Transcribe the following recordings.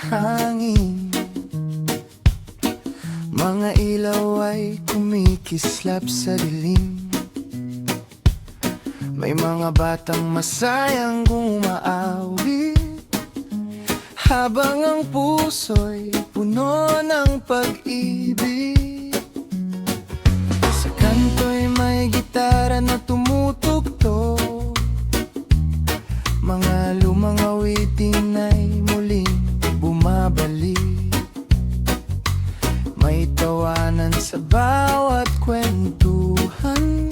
hangin. Mga ilaw ay kumikislap sa dilim. May mga batang masayang umaawit, habang ang puso'y puno ng pag-ibig. Sa kanto'y may gitara na tumutugtog, mga lumang awitin ay muling bumabalik. May tawanan sa bawat kwentuhan,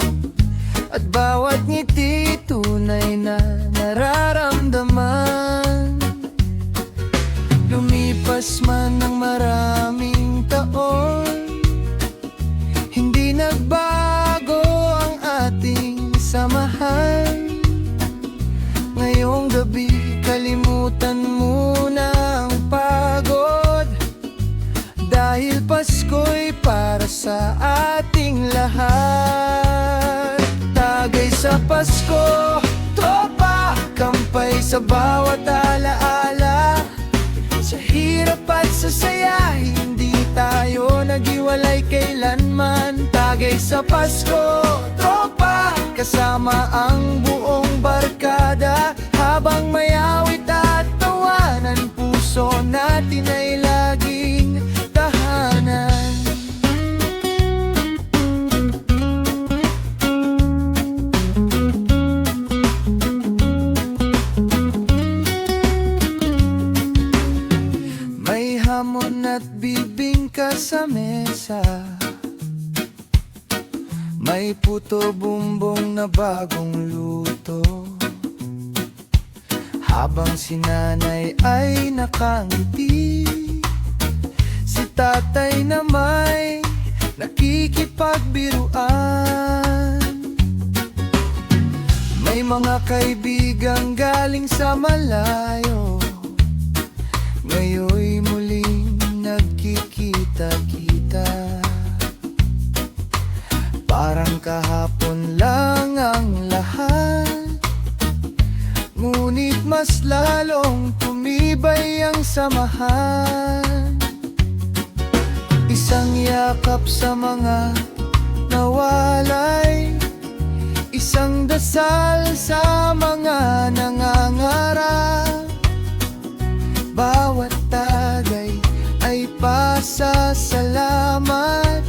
at bawat ngiti tunay na nararamdaman. Lumipas man ng maraming taon, hindi nagbago ang ating samahan. Ngayong gabi, kalimutan muna ang pagod, dahil Pasko'y para sa ating lahat. Tagay sa Pasko, tropa, kampay sa bawat alaala. Sa hirap at sa saya, hindi tayo naghiwalay kailanman. Tagay sa Pasko, tropa, kasama ang buong barkada. Habang may awit at tawanan, puso natin ay laging tahanan. May hamon at bibingka sa mesa, may puto bumbong na bagong luto. Habang si nanay ay nakangiti, si tatay na may nakikipagbiruan. May mga kaibigang galing sa malayo, ngayon'y muling nagkikita-kita. Parang kahapon lang ang lahat, ngunit mas lalong tumibay ang samahan. Isang yakap sa mga nawalay, isang dasal sa mga nangangarap. Bawat tagay ay pasasalamat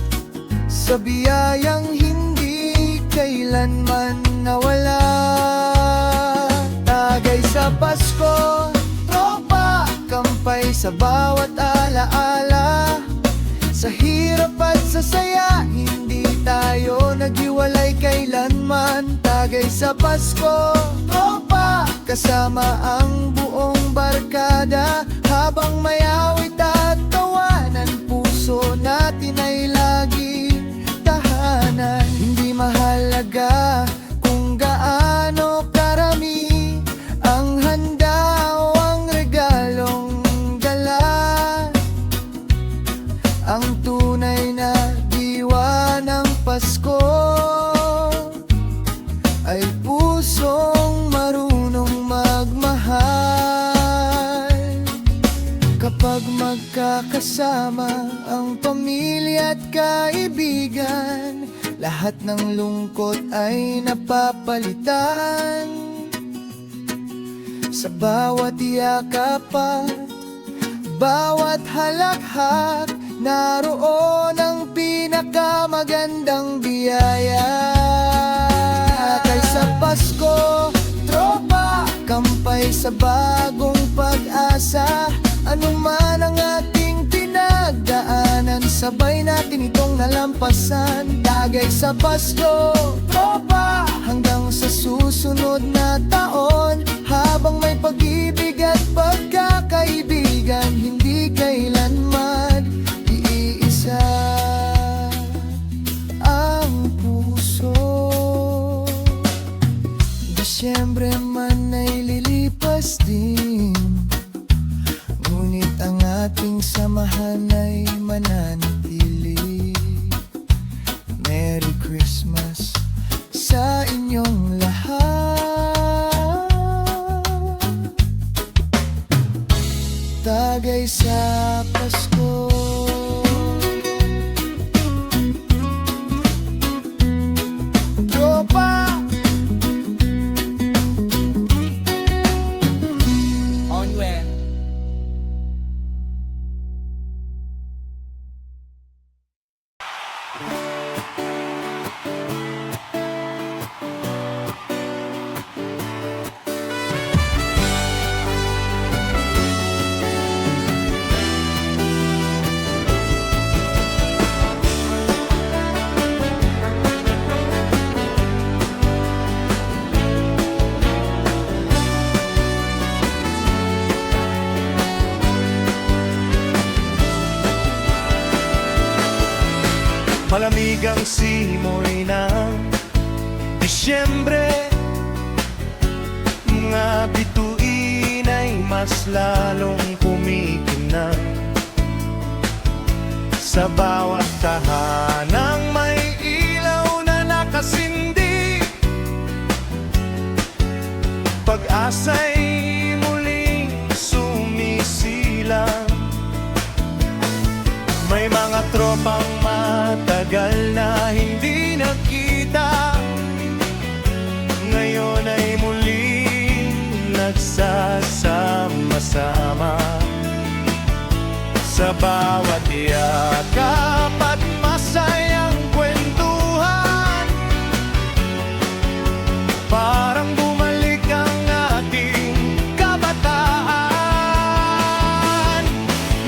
sa biyayang hindi kailanman nawala. Tagay sa Pasko, tropa, kampay sa bawat alaala. Sa hirap at sa saya, hindi tayo naghiwalay kailanman. Tagay sa Pasko, tropa, kasama ang buong barkada. Habang may awit at tawanan, puso natin ay laging tahanan. Hindi mahalaga kung gaano karami ang handa o ang regalong dala. Ang tunay na diwa ng Pasko ay pusong marunong magmahal. Kapag magkakasama ang pamilya at kaibigan, lahat ng lungkot ay napapalitan. Sa bawat yakap at bawat halakhak, naroon ang pinakamagandang biyaya. Tagay sa Pasko, tropa, kampay sa bagong pag-asa. Ano man ang ating pinagdaanan, sabay natin itong nalampasan. Tagay sa Pasko, tropa, hanggang sa susunod na taon. Habang may pag-ibig at pagkakaibigan, hindi kailanman iisa ang puso. Disyembre man ay lilipas din, ngunit ang ating samahan ay mananatili. Merry Christmas sa inyong lahat. tagay sa Pasko. Tropa! Onwen. Malamig ang simoy ng Disyembre, mga bituin ay mas lalong kumikinang. Sa bawat tahanang may ilaw na nakasindi, pag-asa'y muling sumisilang. May mga tropang matagal na hindi nakita, ngayon ay muling nagsasama-sama. Sa bawat yakap at masayang kwentuhan, parang bumalik ang ating kabataan.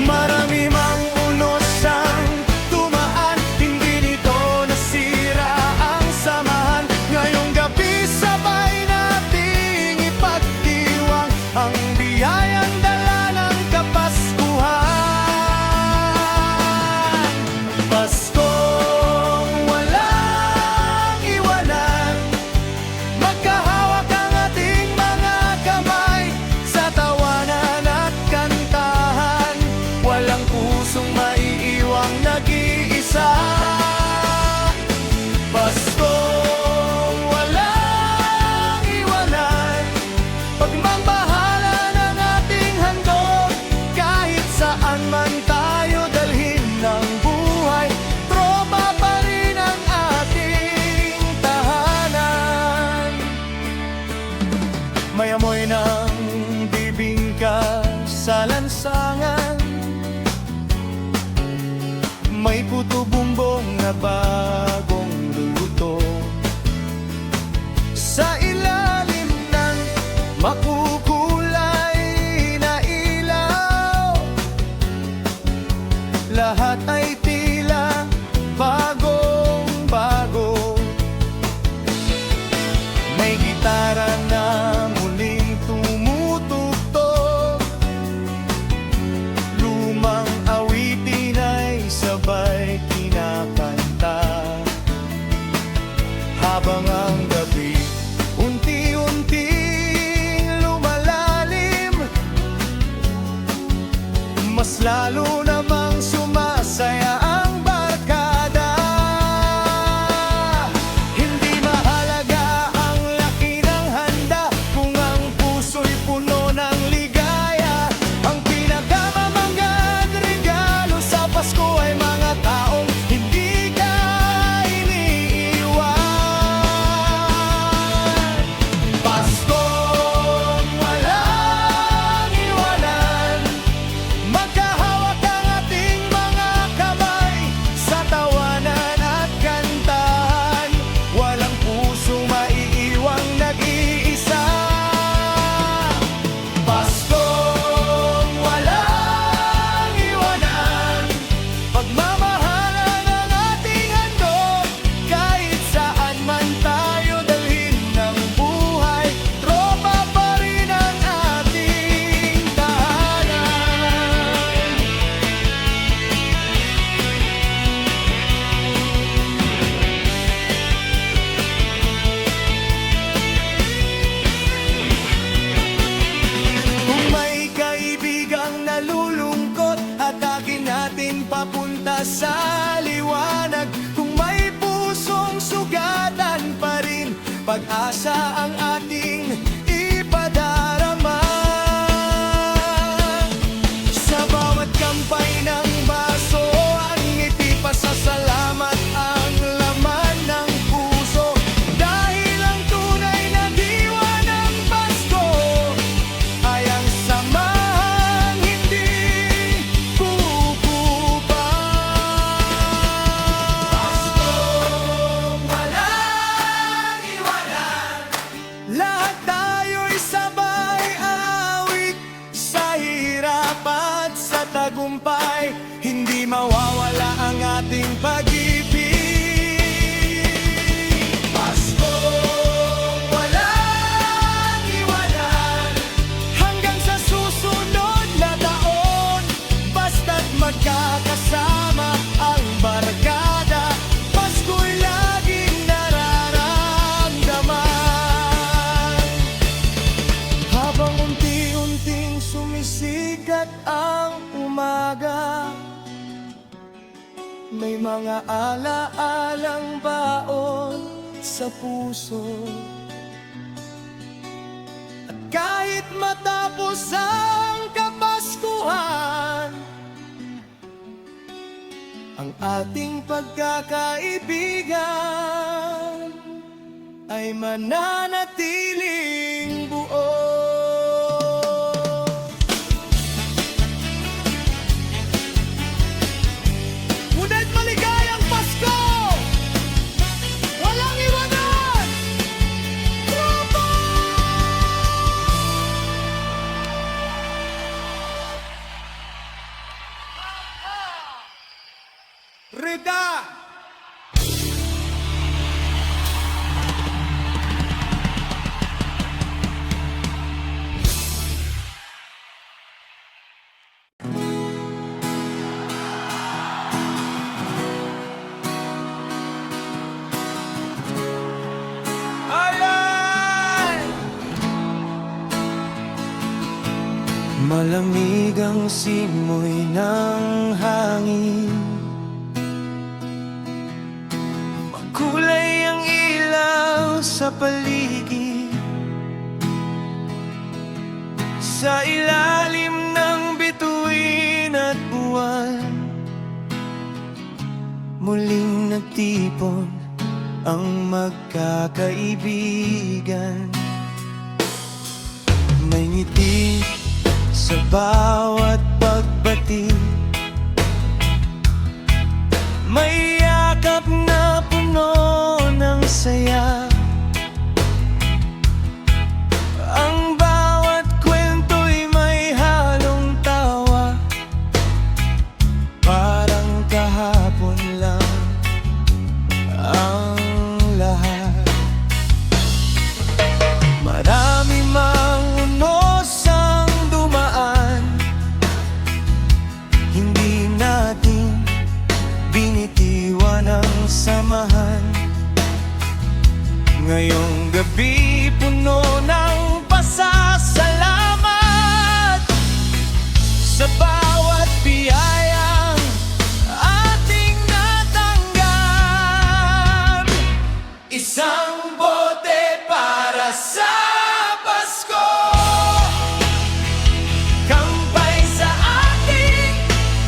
Marami mang unos ang tumaan, hindi nito nasira ang samahan. Ngayong gabi sabay nating ipagdiwang ang biyayang dala ng Kapaskuhan. Paskong walang iwanan, magkahawak ang ating mga kamay sa tawanan at kantahan. Walang pusong maiiwang nag-iisa. Paskong walang iwanan, pagmamahala ng ating handog. Kahit saan man tayo dalhin ng buhay, tropa pa rin ang ating tahanan. May amoy ng bibingka sa lansangan, may puto bumbong na bagong luluto. Sa ilalim ng makukulay na ilaw, lahat ay tila bagong-bago. May gitara na muling tumutugtog, lumang awitin ay sabay kinakanta. Habang ang gabi unti-unting lumalalim, mas lalo namang sumasaya ang barkada. Hindi mahalaga ang laki ng handa, kung ang puso'y puno ng ligaya. Ang pinakamamangad regalo sa Pasko ay mga taong hindi ka iniiwan. Paskong walang iwanan, magkahawak ang ating mga kamay sa tawanan at kantahan. Walang puso maiiwang nag-iisa. Paskong walang iwanan, pagmamahala ng ating handog. Kahit saan man tayo dalhin ng buhay, tropa pa rin ang ating tahanan. Kung may kaibigang nalulungkot, hatakin natin papunta sa liwanag. Kung may pusong sugatan pa rin, pag-asa ang ating ipadarama. tagumpay, hindi mawawala ang ating pag-ibig. Pasko, walang iwanan, hanggang sa susunod na taon, basta't magkakasama ang barkada, Pasko'y laging nararamdaman. Habang unti-unting sumisikat ang umaga, may mga ala-alang baon sa puso. At kahit matapos ang Kapaskuhan, ang ating pagkakaibigan ay mananatiling buo. Ngunit maligayang Pasko! Walang iwanan! Tropa! Rida! Ayan! Malamig ang simoy ng hangin, makulay ang ilaw sa paligid, sa ilalim ng bituin at buwan, muling nagtipon ang magkakaibigan. May ngiti sa bawat pagbati, may yakap na puno ng saya. Ang bawat kwento'y may halong tawa, parang kahapon lang ang lahat. Marami mang unos ang dumaan, hindi natin binitiwan ang samahan. Ngayong gabi puno ng pasasalamat sa bawat biyayang ating natanggap. Isang bote para sa Pasko, kampay sa ating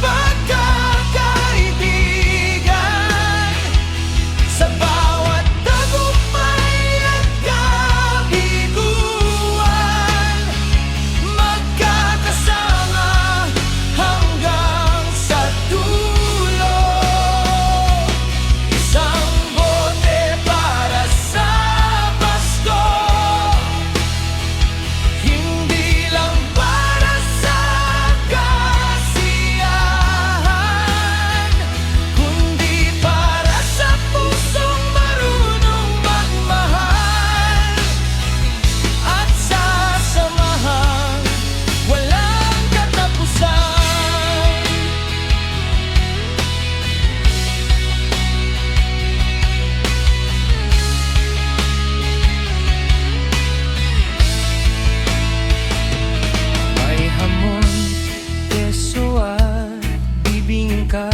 pagkakaibigan, sa bawat tagumpay at kabiguan, magkakasama hanggang sa dulo. Isang bote para sa Pasko, hindi lang para sa kasiyahan, kundi para sa pusong marunong magmahal at sasamahang walang katapusan. May hamon, keso at bibingka,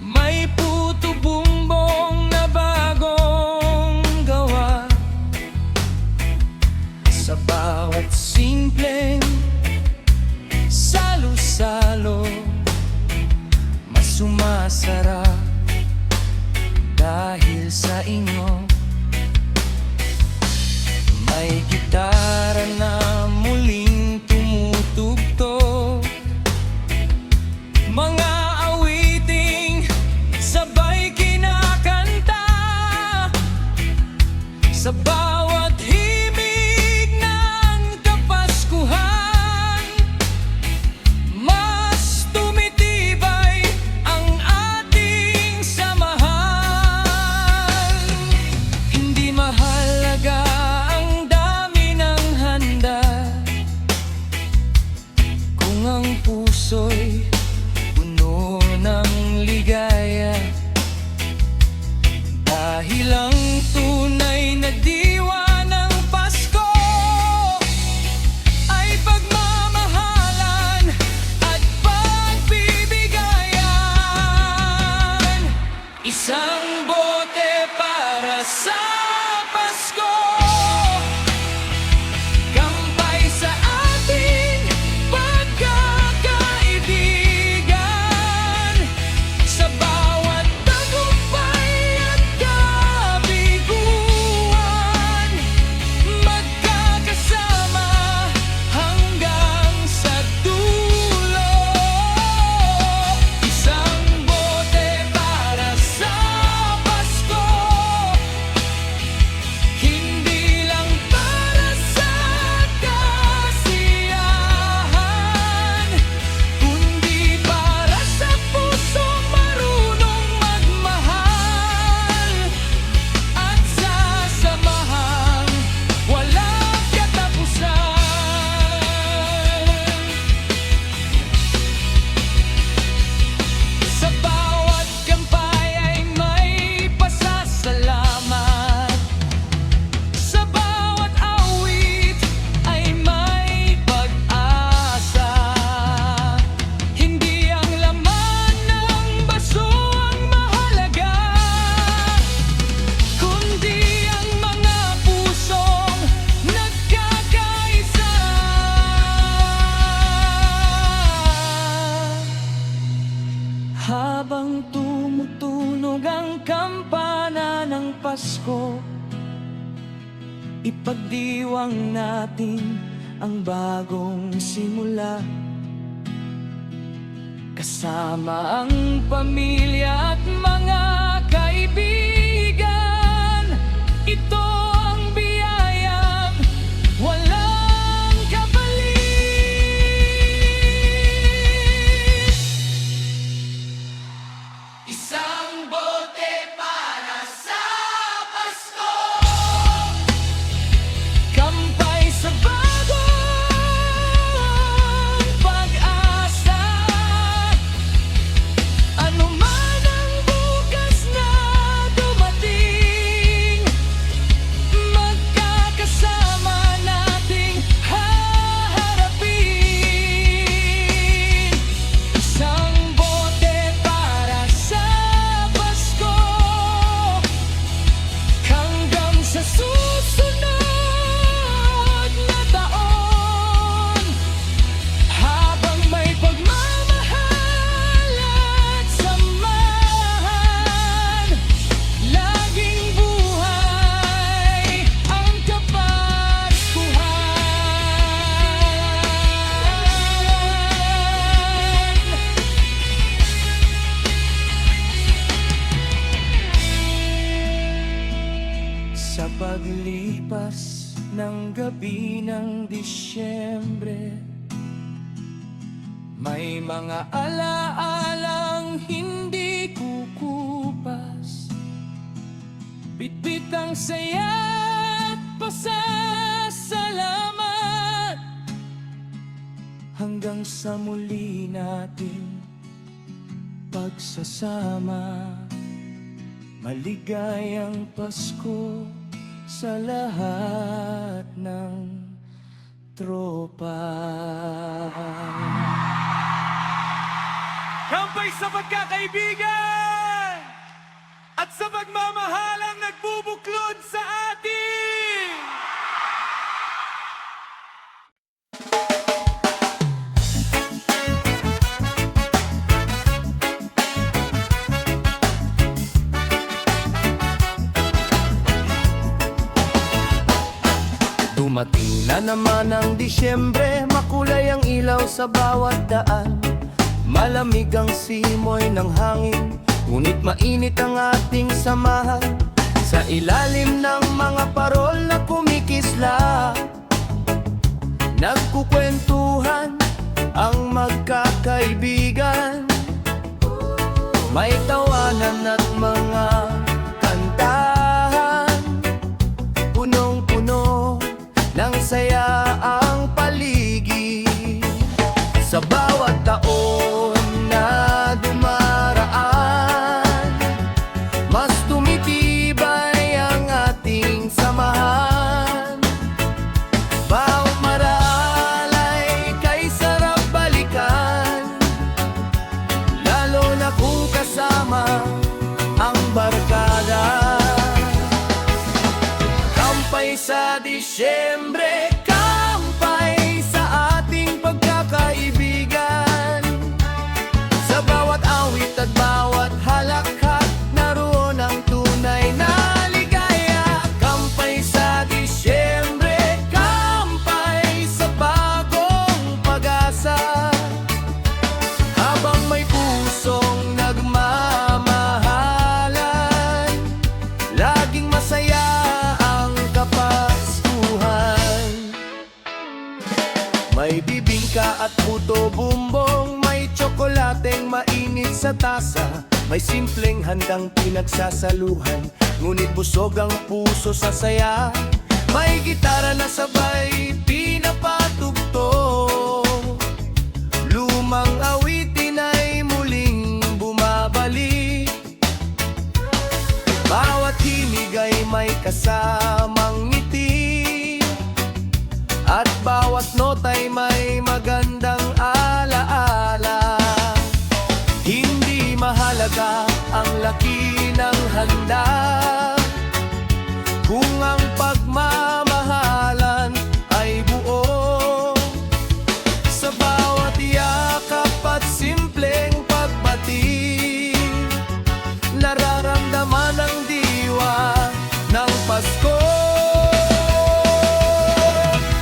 may puto bumbong na bagong gawa, sa bawat simpleng salo-salo, mas sumasarap dahil sa inyo. May gitara na muling tumutugtog, mga awiting sabay kinakanta, sa bawat himig ng Kapaskuhan, kung ang puso'y puno ng ligaya. Dahil ang tunay na diwa ng Pasko ay pagmamahalan at pagbibigayan. Isang bote para sa Pasko, kampay sa ating pagkakaibigan. Sa bawat tagumpay at kabiguan, magkakasama hanggang sa dulo. Isang bote para sa Pasko, hindi lang para sa kasiyahan, kundi para sa pusong marunong magmahal at sasamahang walang katapusan. Sa bawat kampay ay may pasasalamat, sa bawat awit ay may pag-asa. Hindi ang laman ng baso ang mahalaga, kundi ang mga pusong nagkakaisa. Habang tumutunog ang kampana ng Pasko, ipagdiwang natin ang bagong simula. Kasama ang pamilya at mga kaibigan, ito ang biyayang walang kapalit. Isang bote para sa Pasko, kampay sa bagong pag-asa. Ano man ang bukas na dumating, magkakasama nating haharapin. Isang bote para sa Pasko, hanggang sa susunod na taon. Habang may pagmamahal at samahan, laging buhay ang Kapaskuhan. Sa paglipas ng gabi ng Disyembre, may mga alaalang hindi kukupas. Bitbit ang saya at pasasalamat, hanggang sa muli nating pagsasama. Maligayang Pasko sa lahat ng tropa. Kampay sa pagkakaibigan at sa pagmamahalang nagbubuklod sa atin. Dumating na naman ang Disyembre, makulay ang ilaw sa bawat daan. Malamig ang simoy ng hangin, ngunit mainit ang ating samahan. Sa ilalim ng mga parol na kumikisla, nagkukwentuhan ang magkakaibigan. May tawanan at mga kantahan, punong-puno ng saya ang paligid. Sa bawat taon na dumaraan, mas tumitibay ang ating samahan. Bawat maralay kay sarap balikan, lalo na kung kasama ang barkada. Kampay sa Disyembre, kampay sa ating pagkakaibigan. Sa bawat awit at bawat halakhak, naroon ang tunay na ligaya. Kampay sa Disyembre, kampay sa bagong pag-asa. Habang may pusong nagmamahalan, laging masaya ang Kapaskuhan. May bibingka at puto bumbong, may tsokolateng mainit sa tasa, may simpleng handang pinagsasaluhan, ngunit busog ang puso sa saya. May gitara na sabay pinapatugtog, lumang awitin ay muling bumabalik. Bawat himig ay may kasamang ngiti, at bawat nota'y may magandang alaala. Hindi mahalaga ang laki ng handa, kung ang pagmamahalan ay buo. Sa bawat yakap at simpleng pagbati, nararamdaman ang diwa ng Pasko.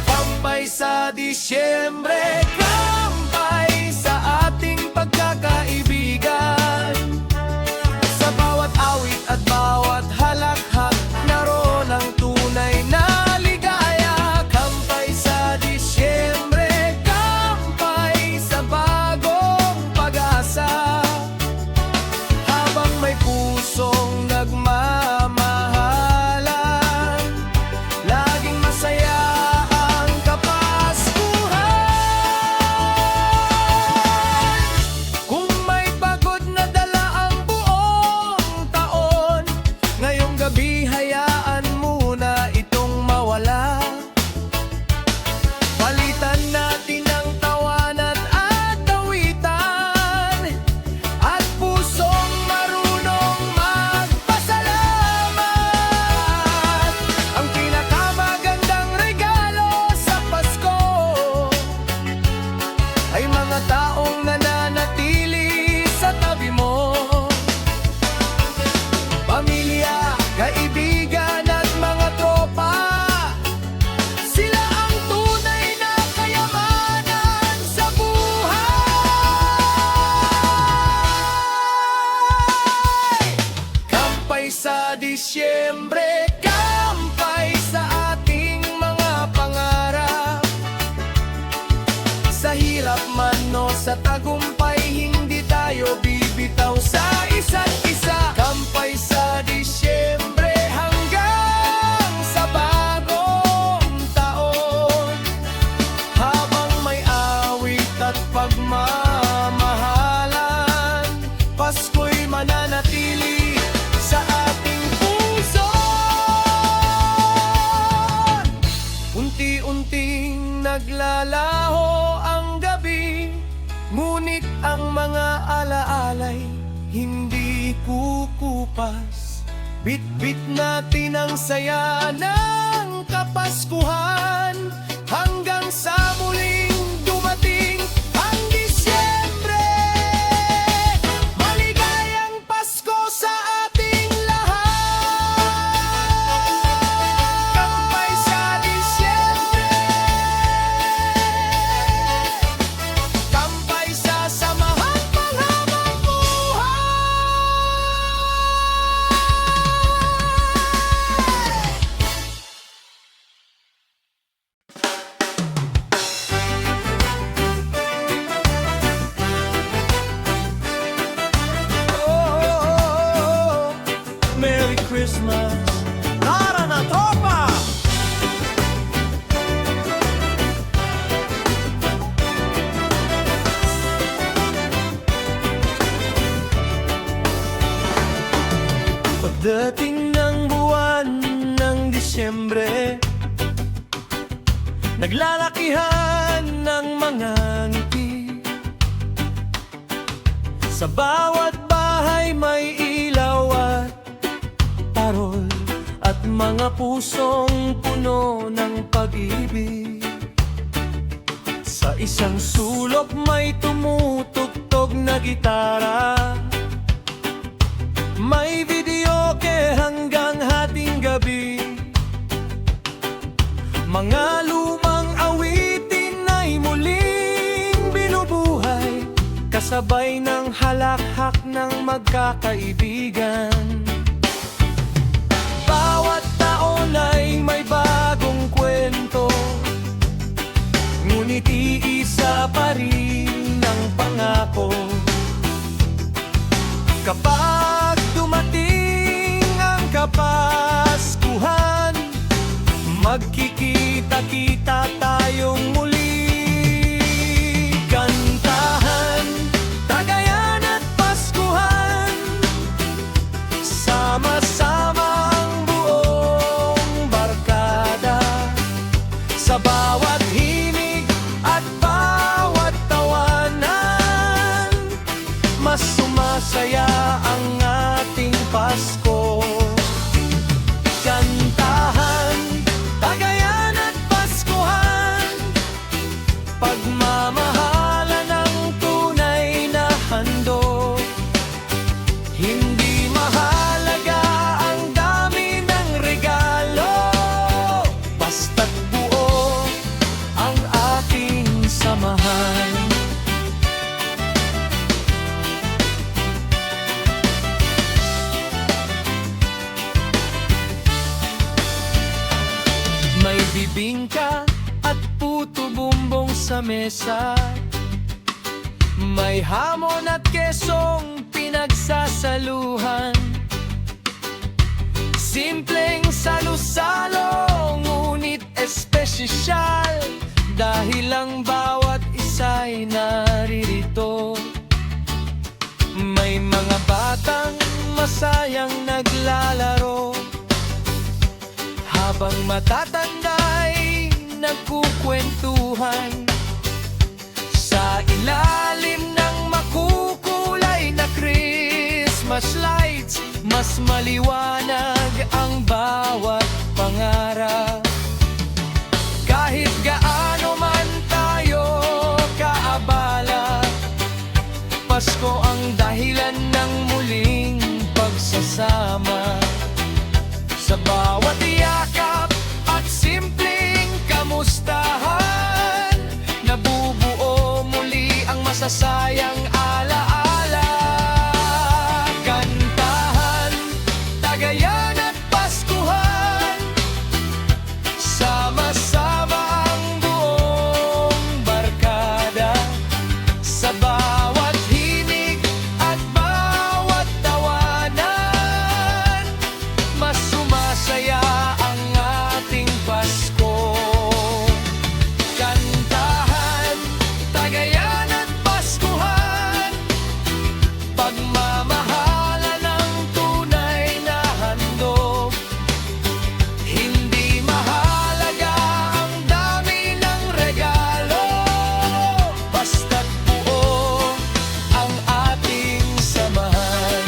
Kampay sa Disyembre, kampay sa ating pagkakaibigan. Sa bawat awit at bawat halakhak, naroon ang tunay na ligaya. Kampay sa Disyembre, kampay sa bagong pag-asa. Habang may pusong nagmamahalan, laging masaya ang Kapaskuhan. Kung may pagod na dala ang buong taon, ngayong gabi hayaan muna itong mawala. Palitan natin ang tawanan at awitan, at pusong marunong magpasalamat. Ang pinakamagandang regalo sa Pasko ay mga taong nananatili sa tabi mo. Pamilya, kaibigan at mga tropa, sila ang tunay na kayamanan sa buhay. Kampay sa Disyembre, kampay sa ating mga pangarap. Sa hirap man o sa tagumpay, hindi tayo bibitaw sa isa't isa. Kampay sa Disyembre hanggang sa bagong taon. Habang may awit at pagmamahalan, Pasko'y mananatili sa ating puso. Unti-unting naglalaho ang gabi, ngunit ang mga alaalay hindi kukupas. Bit-bit natin ang saya ng Kapaskuhan, hanggang sa muling dumating ang Disyembre. Maligayang Pasko sa ating lahat. Kampay sa Disyembre, kampay sa samahan panghabang Christmas. Tara na, tropa! Pagdating ng buwan ng Disyembre, naglalakihan ng mga ngiti. Sa bawat bahay may ilaw at parol, at mga pusong puno ng pag-ibig. Sa isang sulok may tumutugtog na gitara, may videoke hanggang hating gabi. Mga lumang awitin ay muling binubuhay, kasabay ng halakhak ng magkakaibigan. Bawat taon ay may bagong kwento, ngunit iisa pa rin ang pangako. Kapag dumating ang Kapaskuhan, magkikita-kita tayong muli. Kantahan, tagayan at Paskuhan, sama-sama ang buong barkada. Sa bawat himig at bawat tawanan, mas sumasaya ang ating Pasko. Kantahan, tagayan at Paskuhan, pagmamahalan ng tunay na handog. Hindi mahalaga ang dami ng regalo, basta't buo ang ating samahan. May bibingka at puto bumbong sa mesa, may hamon at kesong pinagsasaluhan. Simpleng salo-salo, ngunit espesyal, dahil ang bawat isa'y naririto. May mga batang masayang naglalaro, habang matatanda'y nagkukwentuhan. Sa ilalim ng makukulay na Christmas lights, mas maliwanag ang bawat pangarap. Kahit gaano man tayo kaabala, Pasko ang dahilan ng muling pagsasama. Sa bawat yakap at simpleng kamustahan, nabubuo muli ang masasayang alaala. Kantahan, tagayan at Paskuhan, sama-sama ang buong barkada. Sa bawat himig at bawat tawanan, mas sumasaya ang ating Pasko. Kantahan, tagayan at Paskuhan, pagmamahalan ng tunay na handog. Hindi mahalaga ang dami ng regalo, basta't buo ang ating samahan.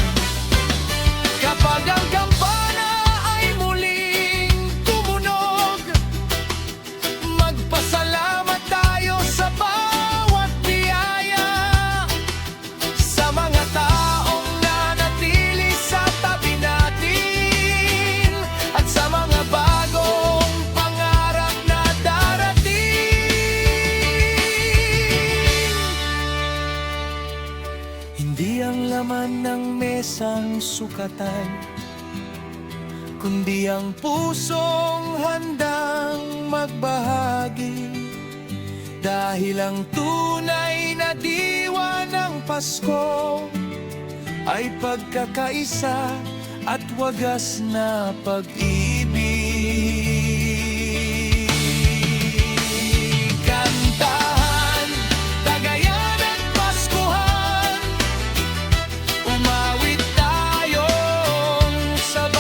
Kapag ang kampana ay muling tumunog, magpasalamat tayo sa bawat biyaya, sa mga taong nanatili sa tabi natin, at sa mga bagong pangarap na darating. Hindi ang laman ng mesang sukatan, kundi ang pusong handang magbahagi. Dahil ang tunay na diwa ng Pasko ay pagkakaisa at wagas na pag-ibig. Kantahan, tagayan at Paskuhan, umawit tayong sabay.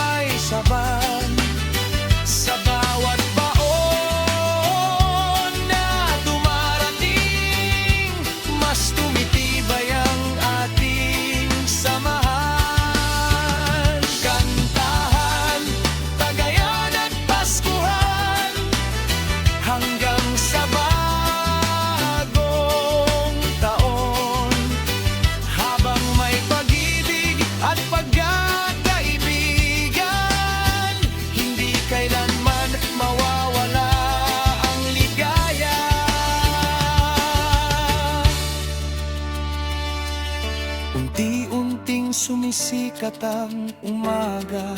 Unti-unting sumisikat ang umaga,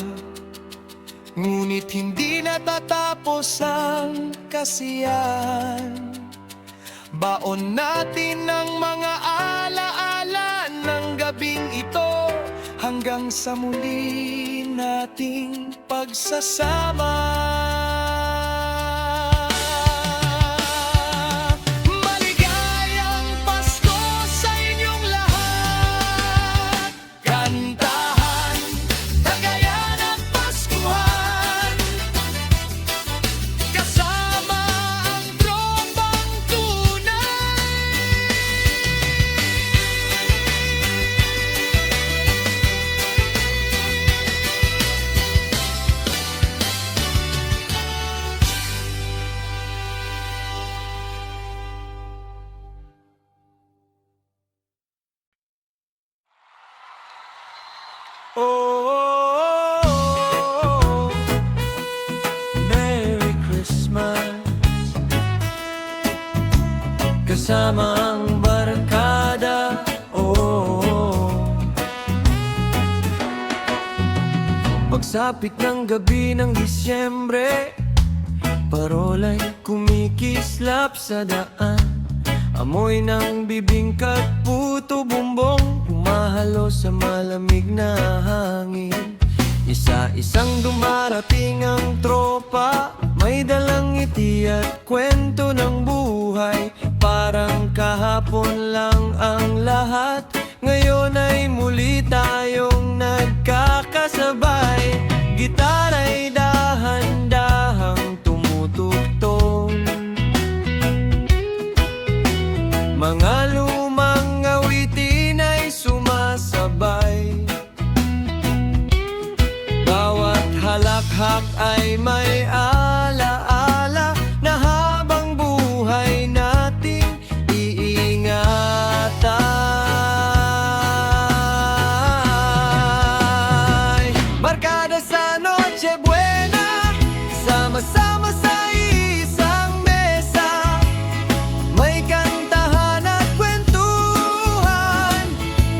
ngunit hindi natatapos ang kasiyahan. Baon natin ang mga alaala ng gabing ito, hanggang sa muli nating pagsasama. Maligayang Pasko sa inyong lahat. Kantahan, tagayan at Paskuhan, kasama ang tropang tunay. Oh, Merry Christmas, kasama ang barkada. Pagsapit ng gabi ng Disyembre, parola'y kumikislap sa daan. Amoy ng bibingka at puto bumbong humahalo sa malamig na hangin. Isa-isang dumarating ang tropa, may dalang ngiti at kwento ng buhay. Parang kahapon lang ang lahat, ngayon ay muli tayong nagkakasabay. Gitara'y dahan-dahang tumutugtog, mga lumang awitin ay sumasabay. Bawat halakhak ay may alaala na habang buhay nating iingatan. Barkada sa Noche Buena, sama-sama sa isang mesa, may kantahan at kwentuhan,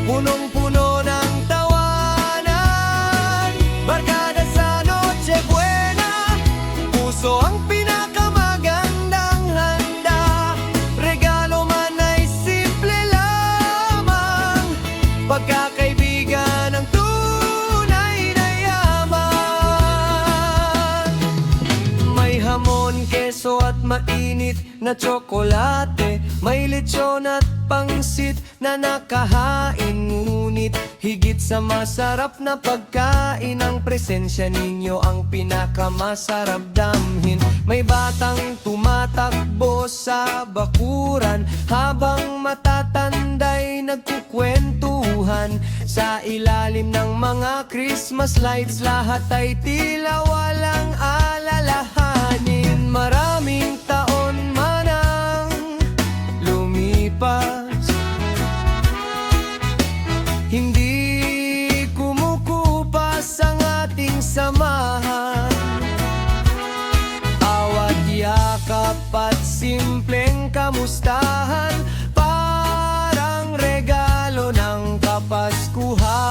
punong-puno ng tawanan. Barkada sa Noche Buena, puso ang pinakamagandang handa. Regalo man ay simple lamang, pagkakaibigan ang tunay na yaman. May hamon, keso at mainit na tsokolate, may lechon at pangsit na nakahain. Ngunit higit sa masarap na pagkain, ang presensya ninyo ang pinakamasarap damhin. May batang tumatakbo sa bakuran, habang matatanday nagkukwentuhan. Sa ilalim ng mga Christmas lights, lahat ay tila walang alalahanin. Maraming taon man ang lumipas, hindi kumukupas ang ating samahan. Awat yakap at simpleng kamustahan, parang regalo ng Kapaskuhan.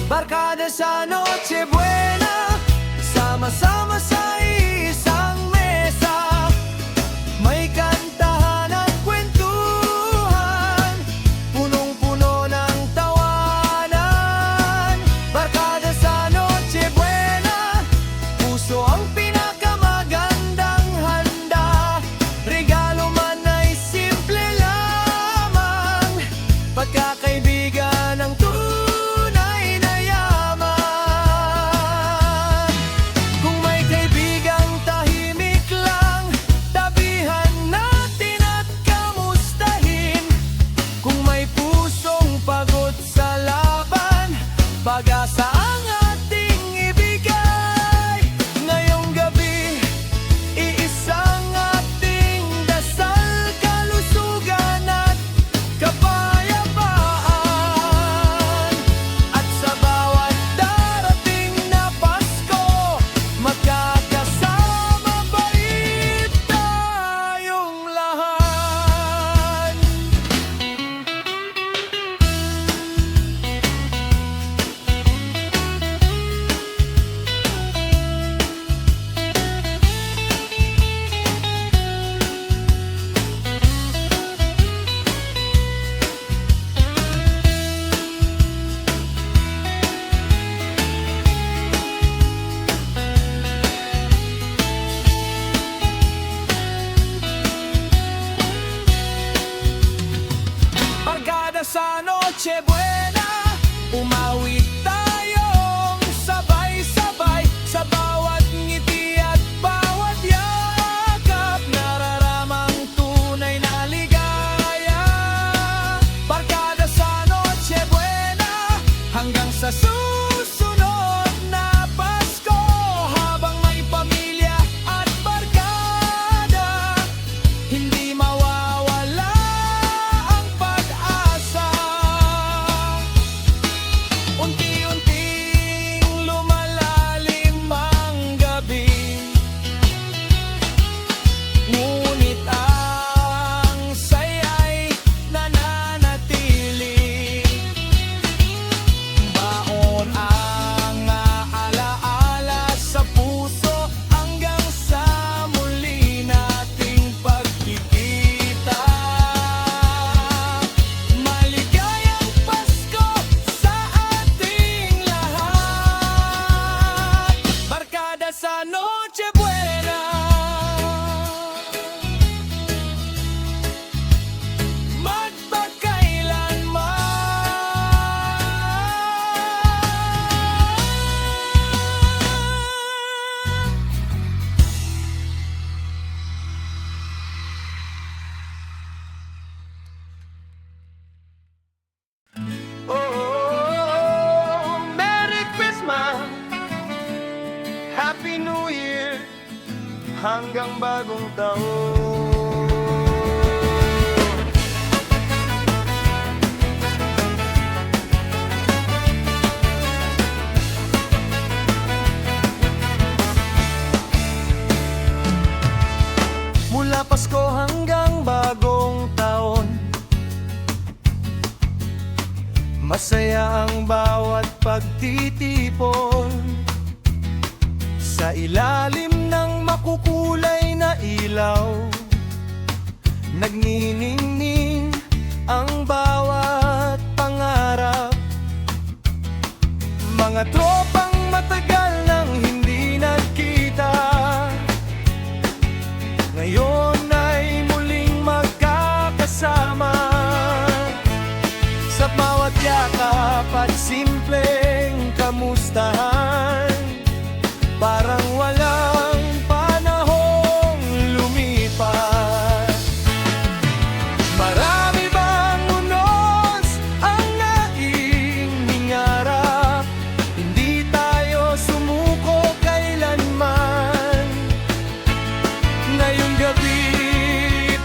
Barkada sa Noche Buena, Noche Buena, umawit tayong sabay-sabay sa bawat ngiti at bawat yakap, nararamang tunay na ligaya. Barkada sa Noche Buena, hanggang sa susunod na Pasko, habang may pamilya at barkada, hindi mawawala ang pag-asa. Unti-unting lumalalim ang gabi, ngunit ang saya'y nananatili. Baon ang alaala sa puso hanggang sa muli nating pagkikita. Maligayang Pasko sa ating lahat, barkada sa Noche Buena. Magpakailanman. Oh, Merry Christmas, Happy New Year, hanggang bagong taon. Mula Pasko hanggang bagong taon, masaya ang bawat pagtitipon sa ilalim ng makukulay na ilaw. Nagniningning ang bawat pangarap, mga tropang matagal nang hindi nagkita, ngayon ay muling magkakasama. Sa bawat yakap at simpleng kamustahan, parang walang panahong lumipas. Marami bang unos ang naging hingarap, hindi tayo sumuko kailanman. Ngayong gabi,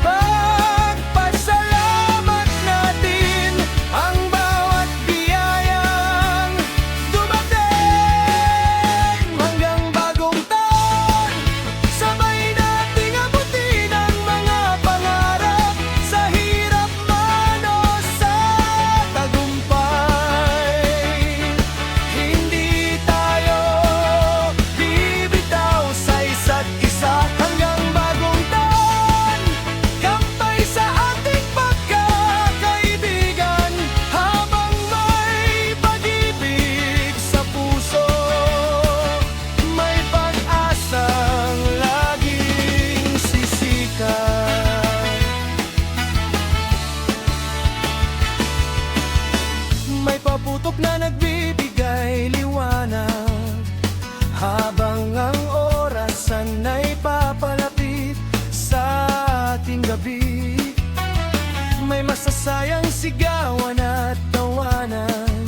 pagpasalamat natin ang bawat biyayang dumating. Hanggang bagong taon, sabay nating abutin ang mga pangarap, sa hirap man o sa tagumpay. Hindi tayo bibitaw sa isa't isa. Hanggang bagong taon, kampay sa ating pagkakaibigan, habang may pag-ibig sa puso, may pag-asang laging sisikat. May paputok na nagbibigay liwanag, habang ang orasan ay papalapit sa ating gabi. May masasayang sigawan at tawanan,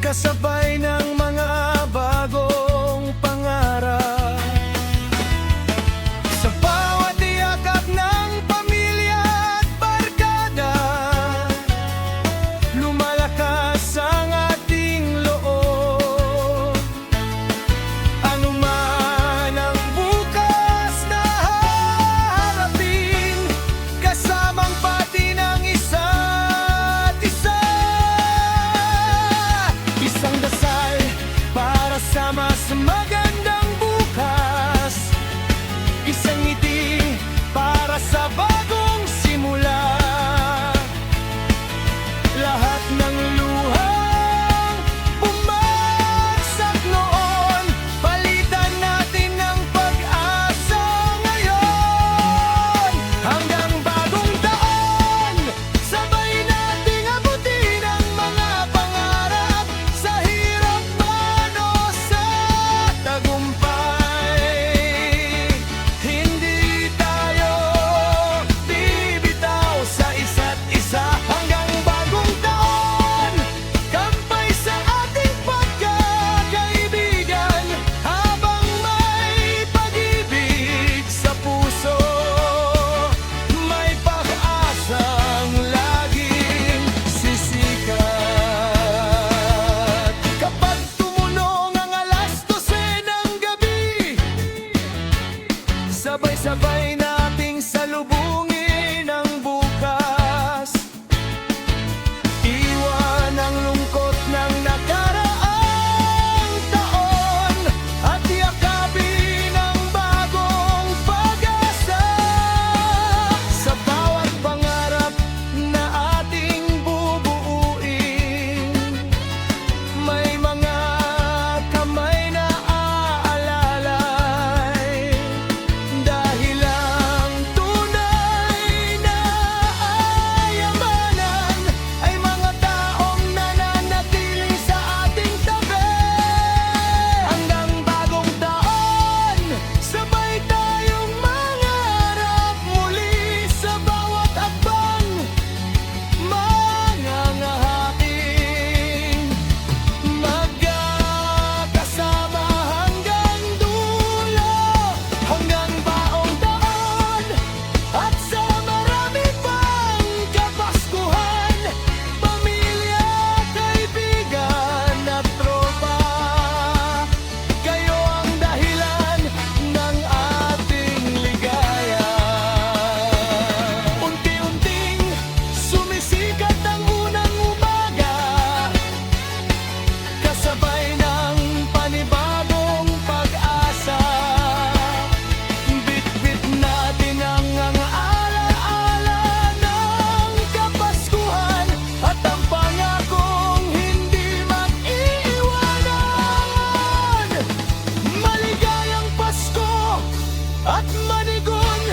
kasabay ng mga bagong pangarap. Sa bawat yakap ng pamilya at barkada, lumalakas ang ating loob. Ano man ang bukas na haharapin, kasamang pati ng isa't isa. Isang dasal para sama sa magandang bukas, isang ngiti para sa bagong simula. Lahat ng luhang bumagsak noon, palitan natin ng pag-asa ngayon. Hanggang bagong taon, sabay nating abutin Sabay nating salubungin ang bukas, iwan ang lungkot ng nakaraang taon, at yakapin ang bagong pag-asa. Sa bawat pangarap na ating bubuuin, may mga kamay na aalalay, dahil ang tunay na ayamanan ay mga taong nananatili sa ating tabi. Hanggang bagong taon, sabay tayong mangarap muli sa bawat akbang, mangangahaking magkakasama hanggang dulo. Hanggang baong taon at sa marami pang kapaskuhan, pamilya, kaibigan at tropa, kayo ang dahilan ng ating ligaya. Unti-unting sumisikat ang unang umaga, kasabay ng panibagong pag-asa. Bitbit natin ang alaala ng Kapaskuhan at ang pangakong hindi mag-iiwanan. Maligayang Pasko at manigon